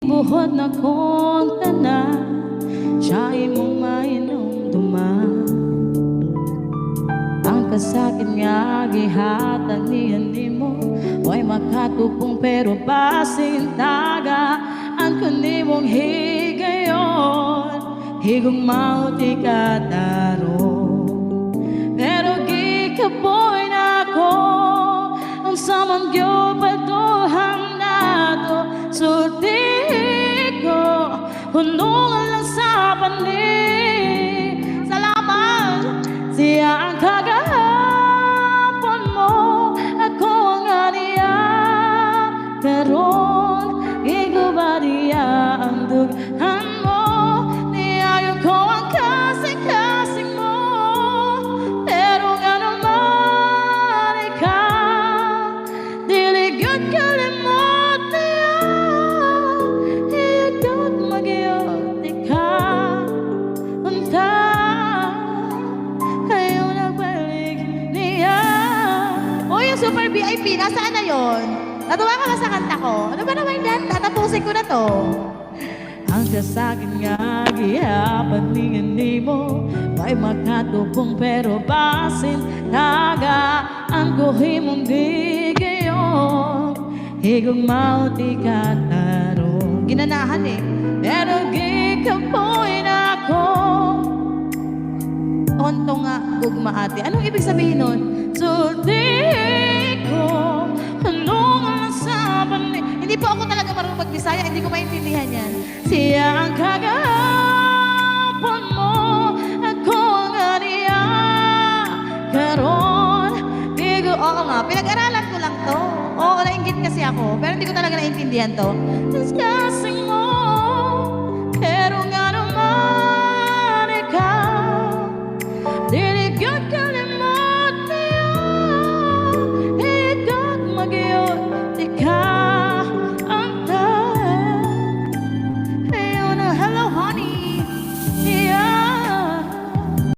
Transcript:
Buhod na kong tanan, siya imong mainumduman. Ang kasakit nga gihatag niya nimo, way makatupong pero pasintaga. Ang kunimong higayon, higugmaw ti kataro. Pero gikapoy na ko, ang samang gyupaduhang nato. Sulti ko, hunungan lang sa panig. Salamat, siya ang kagahapon mo, ako ang aniya. Karon, iguba niya ang dughan mo. Niyayon ko ang kasing-kasing mo. Pero nga naman ikaw, diligod kalimot niya. Iyagod magyot ikaw. Unta, ayaw nagbalik niya. O yung Super VIP, nasaan na yon? Natuwa ka ba sa kanta ko? Ano ba naman yan? Tatapusin ko na to. Ang kasakit nga gihapan ni mo, may makatupong pero basin taga. Ang kuhimong gigayon, higugmaw ti kataro. Ginanahan eh. Pero gikapoy na ako. Tonto nga, gugma ate. Anong ibig sabihin nun? Sulti ko, hanungan sa panig. Hindi po ako talaga marunong mag-Bisaya, hindi ko maintindihan yan. Siya ang kagahapon mo, ako ang aniya. Karon, Oo nga, pinag-aralan ko lang to. Oo, nainggit kasi ako, pero hindi ko talaga naintindihan to. discussing mo. Pero nga naman ikaw,